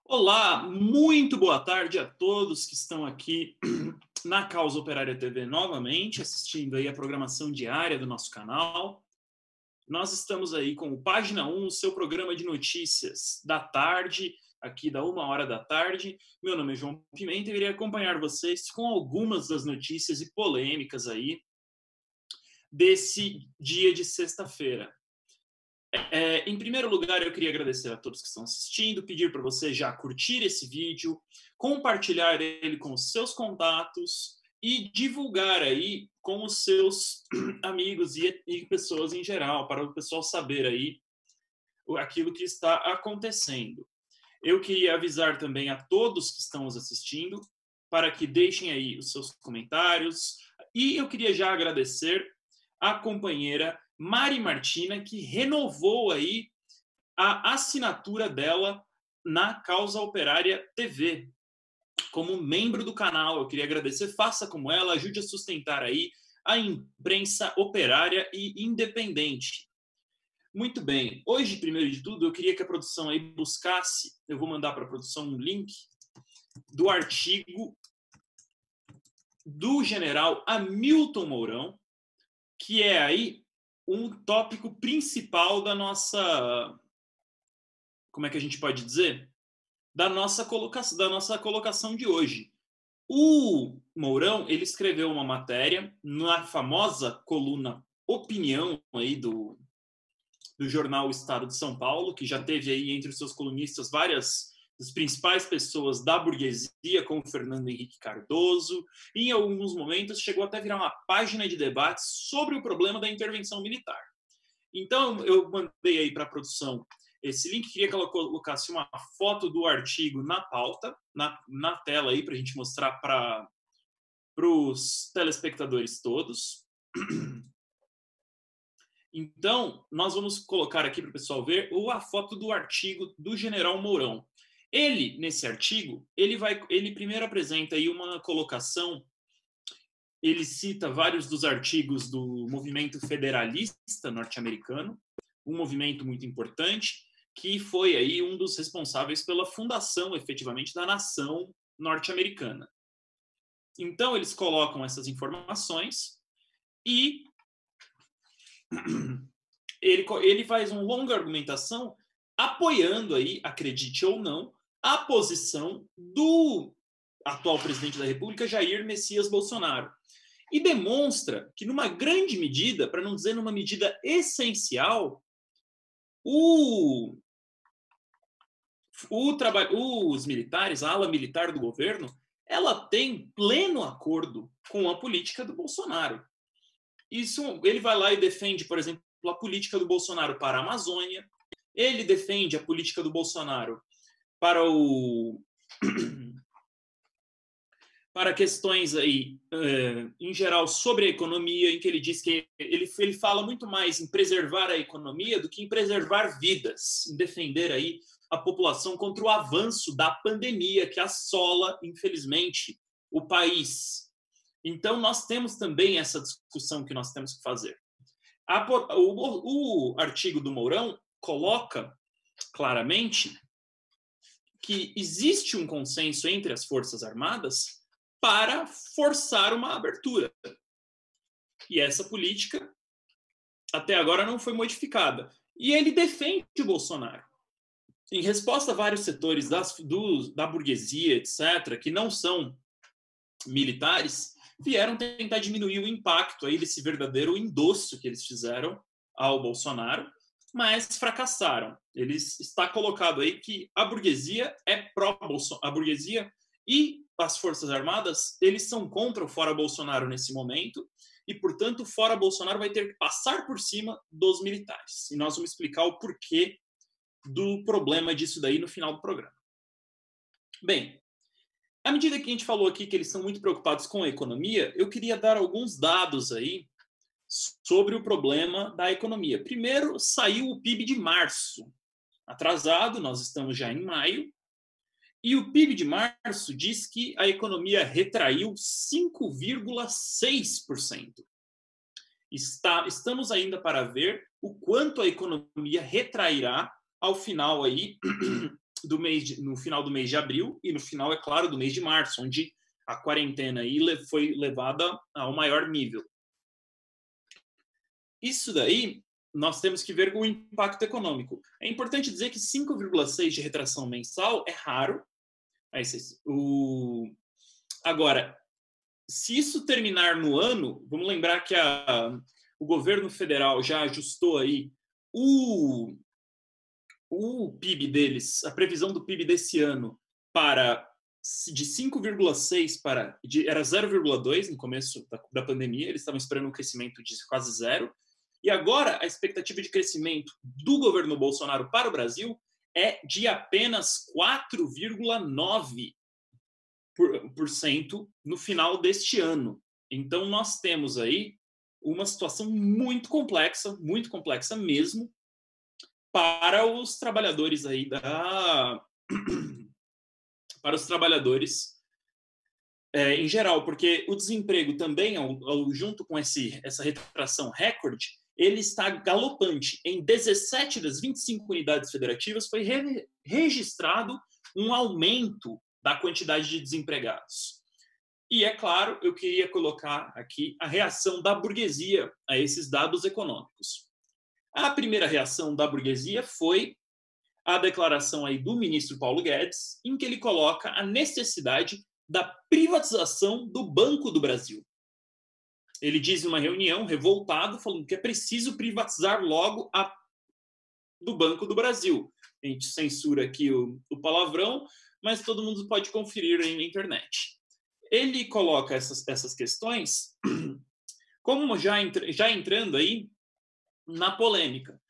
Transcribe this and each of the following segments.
Olá, muito boa tarde a todos que estão aqui na Causa Operária TV novamente, assistindo aí a programação diária do nosso canal. Nós estamos aí com o Página 1, o seu programa de notícias da tarde, aqui da 1h da tarde. Meu nome é João Pimenta e irei acompanhar vocês com algumas das notícias e polêmicas aí desse dia de sexta-feira. Em primeiro lugar, eu queria agradecer a todos que estão assistindo, pedir para você já curtir esse vídeo, compartilhar ele com os seus contatos e divulgar aí com os seus amigos e pessoas em geral, para o pessoal saber aí aquilo que está acontecendo. Eu queria avisar também a todos que estão nos assistindo para que deixem aí os seus comentários e eu queria já agradecer a companheira Mari Martina, que renovou aí a assinatura dela na Causa Operária TV. Como membro do canal, eu queria agradecer, faça como ela, ajude a sustentar aí a imprensa operária e independente. Muito bem, hoje, primeiro de tudo, eu queria que a produção aí buscasse, eu vou mandar para a produção um link do artigo do general Hamilton Mourão, que é aí um tópico principal da nossa, como é que a gente pode dizer? Da nossa colocação de hoje. O Mourão, ele escreveu uma matéria na famosa coluna Opinião aí do jornal Estado de São Paulo, que já teve aí entre os seus colunistas várias das principais pessoas da burguesia, como Fernando Henrique Cardoso, e em alguns momentos chegou até a virar uma página de debate sobre o problema da intervenção militar. Então, eu mandei aí para a produção esse link, queria que ela colocasse uma foto do artigo na pauta, na tela aí, para a gente mostrar para os telespectadores todos. Então, nós vamos colocar aqui para o pessoal ver a foto do artigo do General Mourão. Ele, nesse artigo, ele primeiro apresenta aí uma colocação, ele cita vários dos artigos do movimento federalista norte-americano, um movimento muito importante, que foi aí um dos responsáveis pela fundação, efetivamente, da nação norte-americana. Então, eles colocam essas informações e ele faz uma longa argumentação apoiando aí, acredite ou não, a posição do atual presidente da República, Jair Messias Bolsonaro. E demonstra que, numa grande medida, para não dizer numa medida essencial, os militares, a ala militar do governo, ela tem pleno acordo com a política do Bolsonaro. Isso, ele vai lá e defende, por exemplo, a política do Bolsonaro para a Amazônia, ele defende a política do Bolsonaro para questões aí, em geral, sobre a economia, em que ele diz que ele fala muito mais em preservar a economia do que em preservar vidas, em defender aí a população contra o avanço da pandemia que assola, infelizmente, o país. Então, nós temos também essa discussão que nós temos que fazer. O artigo do Mourão coloca claramente que existe um consenso entre as Forças Armadas para forçar uma abertura. E essa política, até agora, não foi modificada. E ele defende o Bolsonaro. Em resposta a vários setores da burguesia, etc., que não são militares, vieram tentar diminuir o impacto aí desse verdadeiro endosso que eles fizeram ao Bolsonaro, mas fracassaram. Está colocado aí que a burguesia é pró-Bolsonaro. A burguesia e as Forças Armadas, eles são contra o fora Bolsonaro nesse momento, e, portanto, o fora Bolsonaro vai ter que passar por cima dos militares. E nós vamos explicar o porquê do problema disso daí no final do programa. Bem, à medida que a gente falou aqui que eles são muito preocupados com a economia, eu queria dar alguns dados aí sobre o problema da economia. Primeiro, saiu o PIB de março. Atrasado, nós estamos já em maio. E o PIB de março diz que a economia retraiu 5,6%. Estamos ainda para ver o quanto a economia retrairá ao final aí no final do mês de abril e no final, é claro, do mês de março, onde a quarentena aí foi levada ao maior nível. Isso daí, nós temos que ver o impacto econômico. É importante dizer que 5,6% de retração mensal é raro. Agora, se isso terminar no ano, vamos lembrar que o governo federal já ajustou aí o PIB deles, a previsão do PIB desse ano de 5,6 era 0,2 no começo da pandemia, eles estavam esperando um crescimento de quase zero, e agora a expectativa de crescimento do governo Bolsonaro para o Brasil é de apenas 4,9% no final deste ano. Então, nós temos aí uma situação muito complexa mesmo, para os trabalhadores aí para os trabalhadores em geral, porque o desemprego também, junto com essa retração recorde, ele está galopante. Em 17 das 25 unidades federativas foi registrado um aumento da quantidade de desempregados. E, é claro, eu queria colocar aqui a reação da burguesia a esses dados econômicos. A primeira reação da burguesia foi a declaração aí do ministro Paulo Guedes, em que ele coloca a necessidade da privatização do Banco do Brasil. Ele diz em uma reunião, revoltado, falando que é preciso privatizar logo do Banco do Brasil. A gente censura aqui o palavrão, mas todo mundo pode conferir aí na internet. Ele coloca essas questões como já entrando aí na polêmica.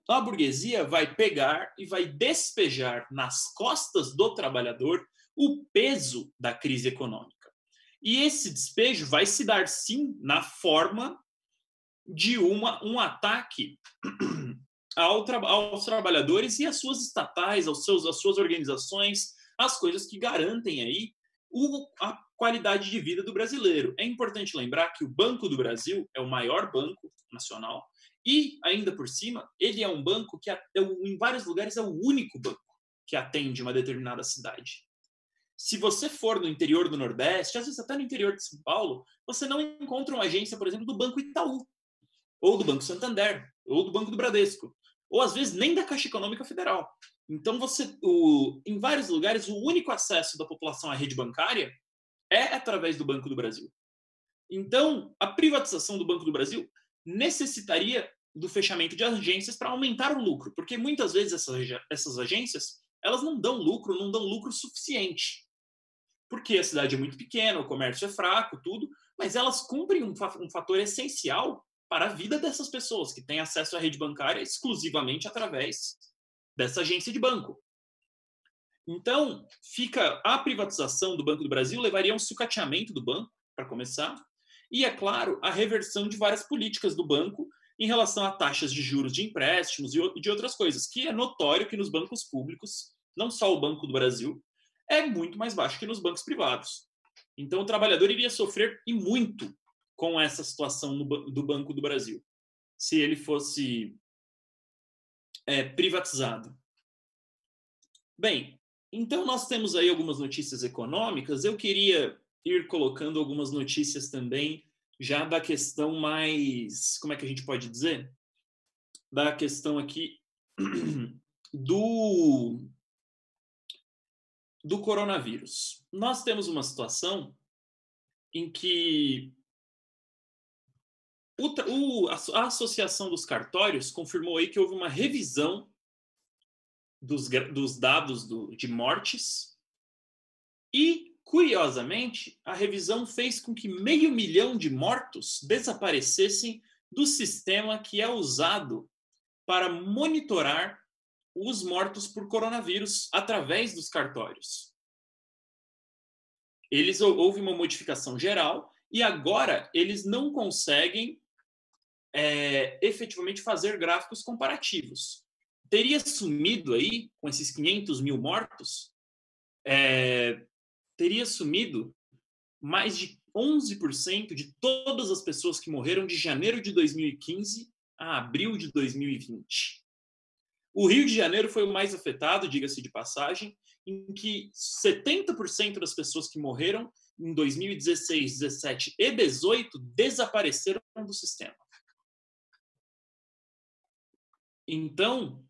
A burguesia vai pegar e vai despejar nas costas do trabalhador o peso da crise econômica. E esse despejo vai se dar, sim, na forma de um ataque aos trabalhadores e às suas estatais, às suas organizações, as coisas que garantem aí a qualidade de vida do brasileiro. É importante lembrar que o Banco do Brasil é o maior banco nacional e, ainda por cima, ele é um banco que, em vários lugares, é o único banco que atende uma determinada cidade. Se você for no interior do Nordeste, às vezes até no interior de São Paulo, você não encontra uma agência, por exemplo, do Banco Itaú, ou do Banco Santander, ou do Banco do Bradesco, ou às vezes nem da Caixa Econômica Federal. Então, em vários lugares, o único acesso da população à rede bancária é através do Banco do Brasil. Então, a privatização do Banco do Brasil necessitaria do fechamento de agências para aumentar o lucro, porque muitas vezes essas agências elas não dão lucro suficiente, porque a cidade é muito pequena, o comércio é fraco, tudo, mas elas cumprem um fator essencial para a vida dessas pessoas que têm acesso à rede bancária exclusivamente através dessa agência de banco. Então, a privatização do Banco do Brasil levaria a um sucateamento do banco, para começar, e, é claro, a reversão de várias políticas do banco em relação a taxas de juros de empréstimos e de outras coisas, que é notório que nos bancos públicos, não só o Banco do Brasil, é muito mais baixo que nos bancos privados. Então, o trabalhador iria sofrer e muito com essa situação do Banco do Brasil, se ele fosse privatizado. Bem, então nós temos aí algumas notícias econômicas. Eu queria ir colocando algumas notícias também já da questão mais, como é que a gente pode dizer? Da questão aqui do coronavírus. Nós temos uma situação em que a Associação dos Cartórios confirmou aí que houve uma revisão dos dados de mortes e, curiosamente, a revisão fez com que 500 mil de mortos desaparecessem do sistema que é usado para monitorar os mortos por coronavírus através dos cartórios. Houve uma modificação geral e agora eles não conseguem efetivamente fazer gráficos comparativos. Teria sumido aí, com esses 500 mil mortos, teria sumido mais de 11% de todas as pessoas que morreram de janeiro de 2015 a abril de 2020. O Rio de Janeiro foi o mais afetado, diga-se de passagem, em que 70% das pessoas que morreram em 2016, 17 e 18 desapareceram do sistema. Então,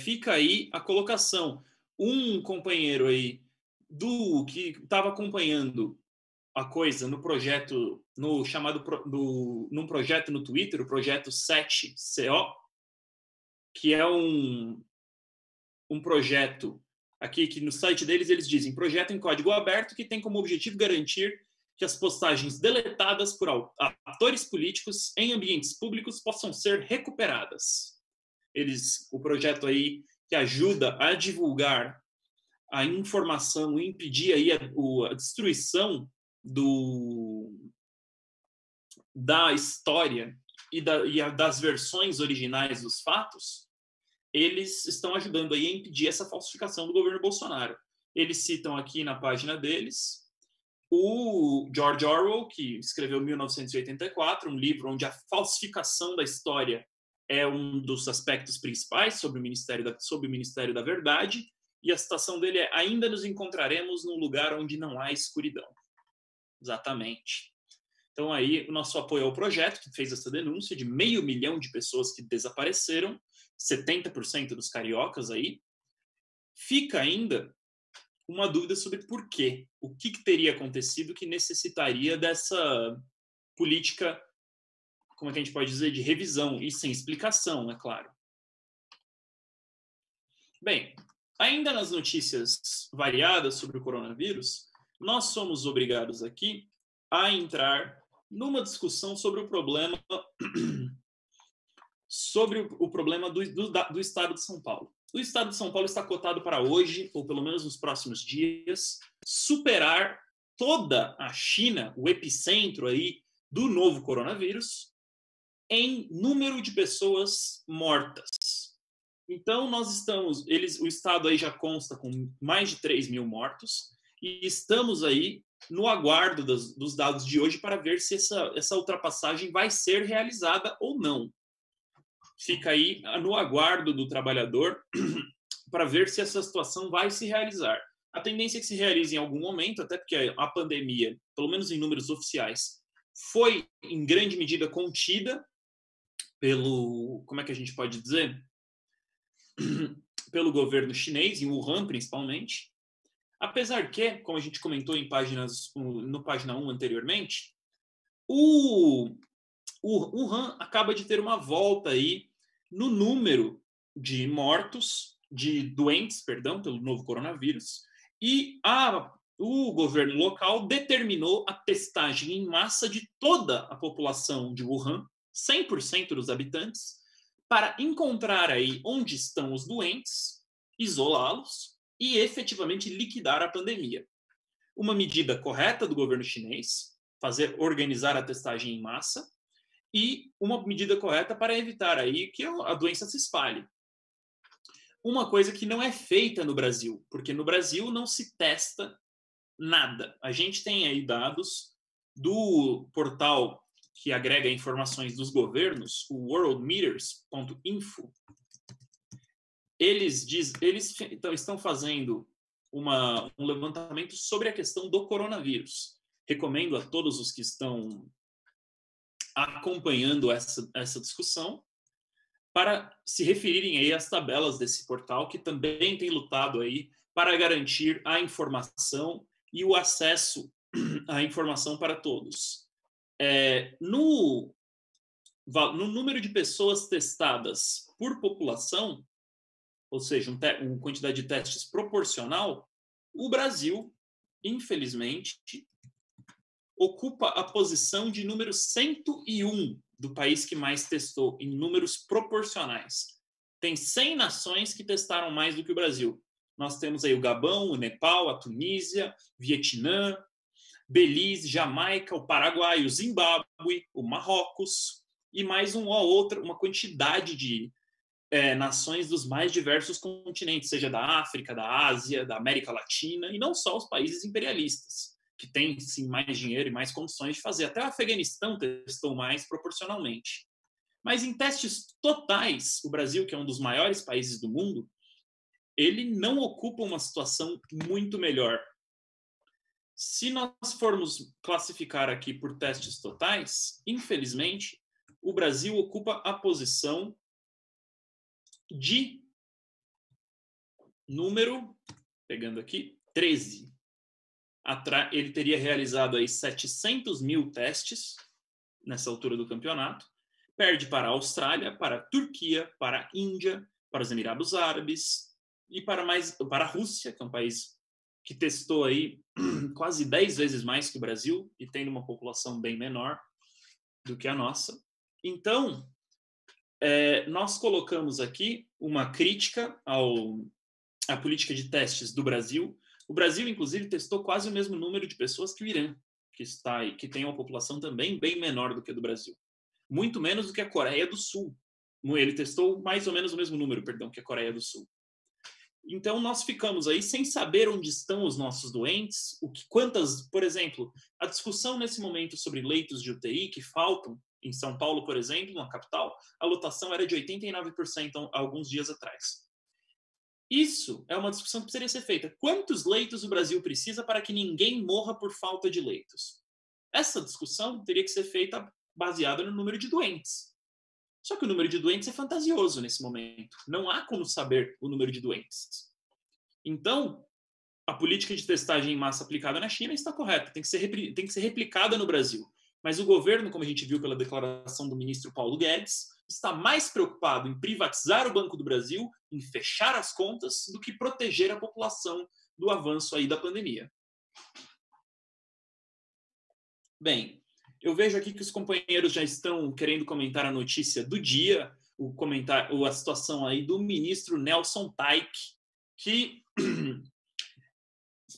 fica aí a colocação. Um companheiro aí que estava acompanhando a coisa no projeto, num projeto no Twitter, o projeto 7CO, que é um projeto aqui que no site deles eles dizem projeto em código aberto que tem como objetivo garantir que as postagens deletadas por atores políticos em ambientes públicos possam ser recuperadas. O projeto aí que ajuda a divulgar a informação e impedir aí a destruição da história e das versões originais dos fatos, eles estão ajudando aí a impedir essa falsificação do governo Bolsonaro. Eles citam aqui na página deles o George Orwell, que escreveu 1984, um livro onde a falsificação da história é um dos aspectos principais sobre o Ministério da Verdade, e a citação dele é: ainda nos encontraremos num lugar onde não há escuridão. Exatamente. Então aí o nosso apoio ao projeto, que fez essa denúncia de 500 mil de pessoas que desapareceram, 70% dos cariocas aí. Fica ainda uma dúvida sobre por quê. O que teria acontecido que necessitaria dessa política, como é que a gente pode dizer, de revisão, e sem explicação, é claro. Bem, ainda nas notícias variadas sobre o coronavírus, nós somos obrigados aqui a entrar numa discussão sobre o problema sobre o problema do estado de São Paulo. O estado de São Paulo está cotado para hoje, ou pelo menos nos próximos dias, superar toda a China, o epicentro aí do novo coronavírus, em número de pessoas mortas. Então, o estado aí já consta com mais de 3.000 mortos, e estamos aí no aguardo dos dados de hoje para ver se essa ultrapassagem vai ser realizada ou não. Fica aí no aguardo do trabalhador para ver se essa situação vai se realizar. A tendência é que se realize em algum momento, até porque a pandemia, pelo menos em números oficiais, foi em grande medida contida como é que a gente pode dizer? Pelo governo chinês, em Wuhan principalmente. Apesar que, como a gente comentou no página 1 anteriormente, o Wuhan acaba de ter uma volta aí no número de mortos, de doentes, perdão, pelo novo coronavírus, e o governo local determinou a testagem em massa de toda a população de Wuhan, 100% dos habitantes, para encontrar aí onde estão os doentes, isolá-los e efetivamente liquidar a pandemia. Uma medida correta do governo chinês, organizar a testagem em massa, e uma medida correta para evitar aí que a doença se espalhe. Uma coisa que não é feita no Brasil, porque no Brasil não se testa nada. A gente tem aí dados do portal que agrega informações dos governos, o worldmeters.info. Eles estão fazendo um levantamento sobre a questão do coronavírus. Recomendo a todos os que estão acompanhando essa discussão para se referirem aí às tabelas desse portal, que também tem lutado aí para garantir a informação e o acesso à informação para todos. No número de pessoas testadas por população, ou seja, uma quantidade de testes proporcional, o Brasil, infelizmente, ocupa a posição de número 101 do país que mais testou, em números proporcionais. Tem 100 nações que testaram mais do que o Brasil. Nós temos aí o Gabão, o Nepal, a Tunísia, Vietnã, Belize, Jamaica, o Paraguai, o Zimbábue, o Marrocos e mais uma quantidade de nações dos mais diversos continentes, seja da África, da Ásia, da América Latina, e não só os países imperialistas, que têm sim mais dinheiro e mais condições de fazer. Até o Afeganistão testou mais proporcionalmente. Mas em testes totais, o Brasil, que é um dos maiores países do mundo, ele não ocupa uma situação muito melhor. Se nós formos classificar aqui por testes totais, infelizmente, o Brasil ocupa a posição de número, pegando aqui, 13. Ele teria realizado aí 700 mil testes nessa altura do campeonato. Perde para a Austrália, para a Turquia, para a Índia, para os Emirados Árabes e para a Rússia, que é um país que testou aí quase 10 vezes mais que o Brasil e tem uma população bem menor do que a nossa. Então, nós colocamos aqui uma crítica à política de testes do Brasil. O Brasil, inclusive, testou quase o mesmo número de pessoas que o Irã, que tem uma população também bem menor do que a do Brasil. Muito menos do que a Coreia do Sul. Ele testou mais ou menos o mesmo número, que a Coreia do Sul. Então, nós ficamos aí sem saber onde estão os nossos doentes, por exemplo, a discussão nesse momento sobre leitos de UTI que faltam, em São Paulo, por exemplo, na capital, a lotação era de 89% há alguns dias atrás. Isso é uma discussão que precisaria ser feita. Quantos leitos o Brasil precisa para que ninguém morra por falta de leitos? Essa discussão teria que ser feita baseada no número de doentes. Só que o número de doentes é fantasioso nesse momento. Não há como saber o número de doentes. Então, a política de testagem em massa aplicada na China está correta, tem que ser replicada no Brasil. Mas o governo, como a gente viu pela declaração do ministro Paulo Guedes, está mais preocupado em privatizar o Banco do Brasil, em fechar as contas, do que proteger a população do avanço aí da pandemia. Bem, eu vejo aqui que os companheiros já estão querendo comentar a notícia do dia. o comentário, a situação aí do ministro Nelson Taik, que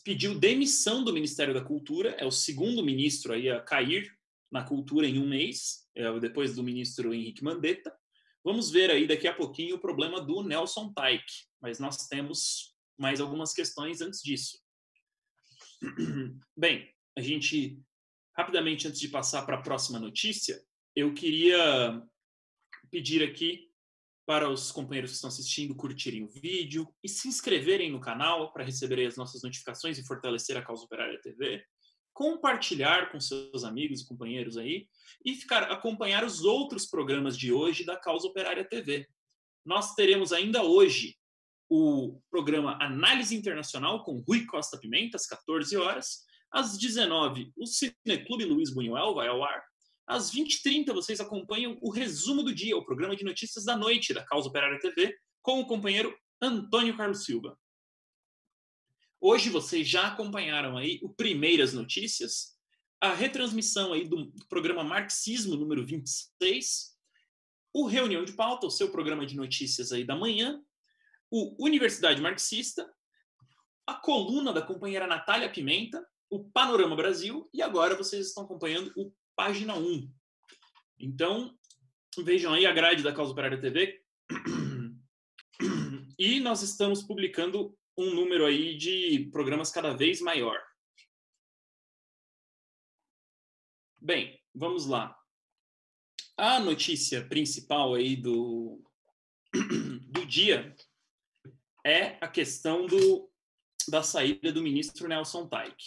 pediu demissão do Ministério da Cultura, é o segundo ministro aí a cair na cultura em um mês, depois do ministro Henrique Mandetta. Vamos ver aí daqui a pouquinho o problema do Nelson Taik, mas nós temos mais algumas questões antes disso. Bem, a gente, rapidamente, antes de passar para a próxima notícia, eu queria pedir aqui para os companheiros que estão assistindo curtirem o vídeo e se inscreverem no canal para receberem as nossas notificações e fortalecer a Causa Operária TV, compartilhar com seus amigos e companheiros aí e acompanhar os outros programas de hoje da Causa Operária TV. Nós teremos ainda hoje o programa Análise Internacional com Rui Costa Pimenta, às 14 horas. Às 19, o Cineclube Luiz Buñuel vai ao ar. Às 20h30, vocês acompanham o Resumo do Dia, o programa de notícias da noite da Causa Operária TV, com o companheiro Antônio Carlos Silva. Hoje vocês já acompanharam aí o Primeiras Notícias, a retransmissão aí do programa Marxismo número 26, o Reunião de Pauta, o seu programa de notícias aí da manhã, o Universidade Marxista, a coluna da companheira Natália Pimenta, o Panorama Brasil, e agora vocês estão acompanhando o Página 1. Então, vejam aí a grade da Causa Operária TV. E nós estamos publicando um número aí de programas cada vez maior. Bem, vamos lá. A notícia principal aí do dia é a questão da saída do ministro Nelson Taik.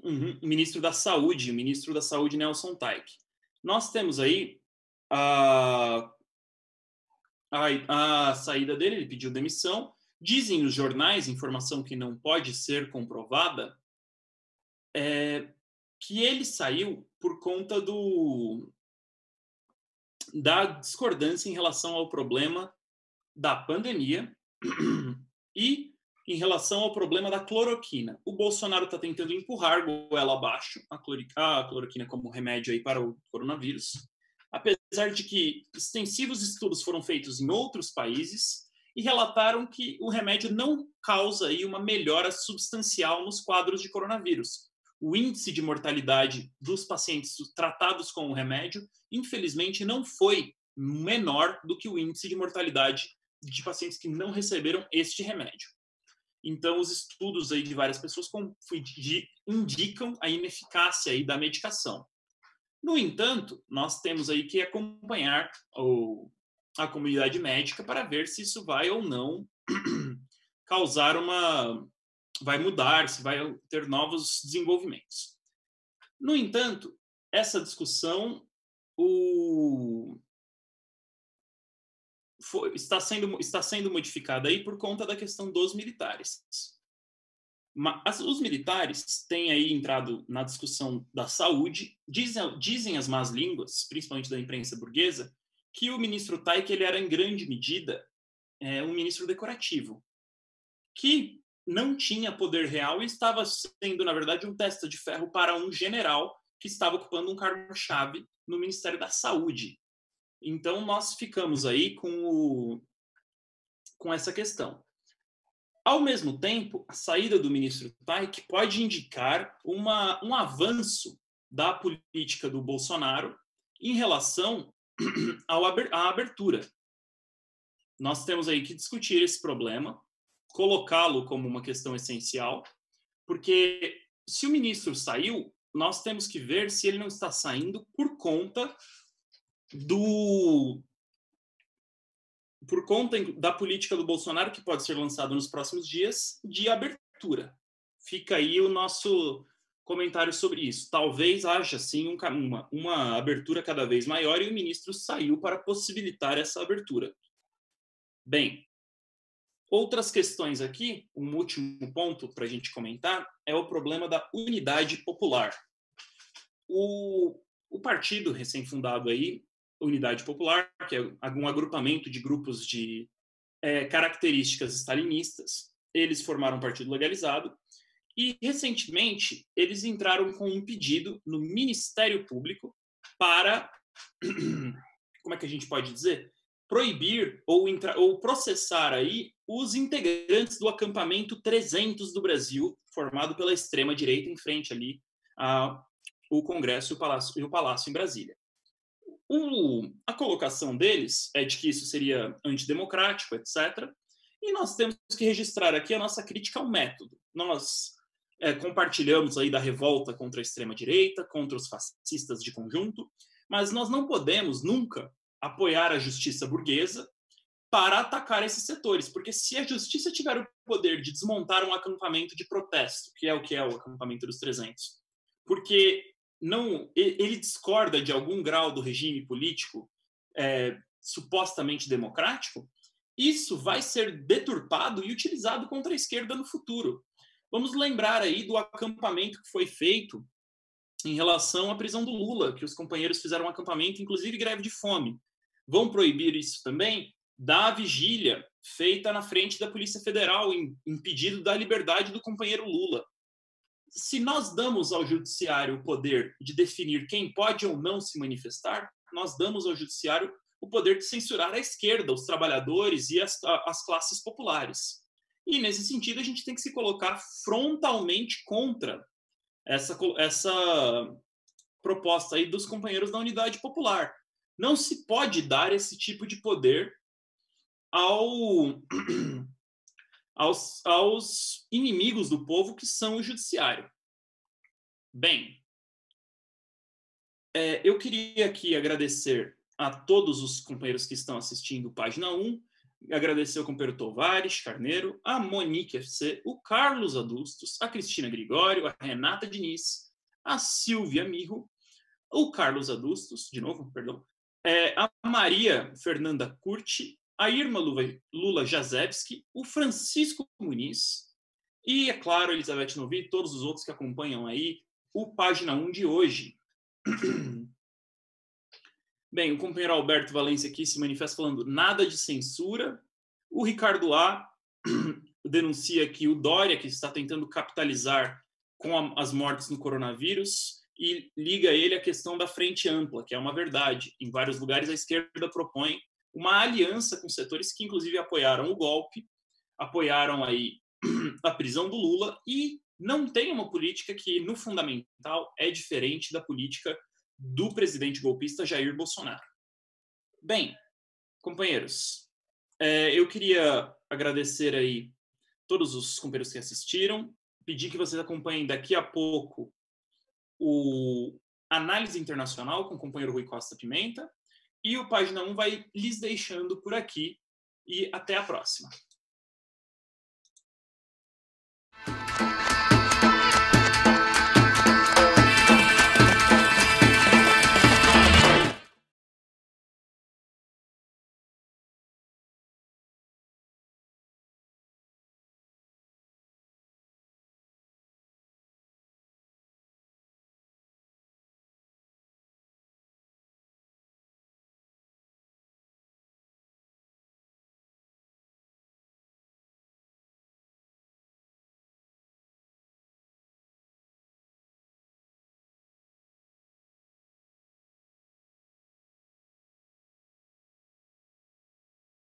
O ministro da Saúde Nelson Taik. Nós temos aí a saída dele, ele pediu demissão. Dizem os jornais, informação que não pode ser comprovada, que ele saiu por conta da discordância em relação ao problema da pandemia e em relação ao problema da cloroquina. O Bolsonaro está tentando empurrar goela abaixo a cloroquina como remédio aí para o coronavírus, apesar de que extensivos estudos foram feitos em outros países e relataram que o remédio não causa aí uma melhora substancial nos quadros de coronavírus. O índice de mortalidade dos pacientes tratados com o remédio, infelizmente, não foi menor do que o índice de mortalidade de pacientes que não receberam este remédio. Então, os estudos aí de várias pessoas indicam a ineficácia aí da medicação. No entanto, nós temos aí que acompanhar a comunidade médica para ver se isso vai ou não causar vai mudar, se vai ter novos desenvolvimentos. No entanto, essa discussão está sendo modificada aí por conta da questão dos militares. Os militares têm aí entrado na discussão da saúde, dizem as más línguas, principalmente da imprensa burguesa, que o ministro Taik ele era em grande medida um ministro decorativo, que não tinha poder real e estava sendo, na verdade, um testa de ferro para um general que estava ocupando um cargo-chave no Ministério da Saúde. Então, nós ficamos aí com essa questão. Ao mesmo tempo, a saída do ministro Taik pode indicar um avanço da política do Bolsonaro em relação à abertura. Nós temos aí que discutir esse problema, colocá-lo como uma questão essencial, porque se o ministro saiu, nós temos que ver se ele não está saindo por conta da política do Bolsonaro, que pode ser lançada nos próximos dias, de abertura. Fica aí o nosso comentário sobre isso. Talvez haja, sim, uma abertura cada vez maior e o ministro saiu para possibilitar essa abertura. Bem, outras questões aqui, um último ponto para a gente comentar, é o problema da unidade popular. O partido recém-fundado aí, Unidade Popular, que é um agrupamento de grupos de características stalinistas, eles formaram um partido legalizado e, recentemente, eles entraram com um pedido no Ministério Público para como é que a gente pode dizer? Proibir ou processar aí os integrantes do acampamento 300 do Brasil, formado pela extrema-direita em frente ali ao Congresso e o Palácio em Brasília. A colocação deles é de que isso seria antidemocrático, etc. E nós temos que registrar aqui a nossa crítica ao método. Nós compartilhamos aí da revolta contra a extrema-direita, contra os fascistas de conjunto, mas nós não podemos nunca apoiar a justiça burguesa para atacar esses setores, porque se a justiça tiver o poder de desmontar um acampamento de protesto, que é o acampamento dos 300, porque não, ele discorda de algum grau do regime político supostamente democrático, isso vai ser deturpado e utilizado contra a esquerda no futuro. Vamos lembrar aí do acampamento que foi feito em relação à prisão do Lula, que os companheiros fizeram um acampamento, inclusive greve de fome. Vão proibir isso também da vigília feita na frente da Polícia Federal em pedido da liberdade do companheiro Lula. Se nós damos ao judiciário o poder de definir quem pode ou não se manifestar, nós damos ao judiciário o poder de censurar a esquerda, os trabalhadores e as classes populares. E, nesse sentido, a gente tem que se colocar frontalmente contra essa proposta aí dos companheiros da Unidade Popular. Não se pode dar esse tipo de poder aos inimigos do povo, que são o judiciário. Bem, eu queria aqui agradecer a todos os companheiros que estão assistindo Página 1, agradecer ao companheiro Tovares Carneiro, a Monique FC, o Carlos Adustos, a Cristina Gregório, a Renata Diniz, a Silvia Mirro, o Carlos Adustos, de novo, perdão, a Maria Fernanda Curti, a Irma Lula Jazewski, o Francisco Muniz e, é claro, a Elizabeth Novi e todos os outros que acompanham aí o Página 1 de hoje. Bem, o companheiro Alberto Valência aqui se manifesta falando nada de censura. O Ricardo A. denuncia que o Dória, que está tentando capitalizar com as mortes no coronavírus, e liga ele à questão da frente ampla, que é uma verdade. Em vários lugares a esquerda propõe uma aliança com setores que inclusive apoiaram o golpe, apoiaram aí a prisão do Lula e não tem uma política que, no fundamental, é diferente da política do presidente golpista Jair Bolsonaro. Bem, companheiros, eu queria agradecer aí todos os companheiros que assistiram, pedir que vocês acompanhem daqui a pouco o Análise Internacional com o companheiro Rui Costa Pimenta, e o Página 1 vai lhes deixando por aqui, e até a próxima.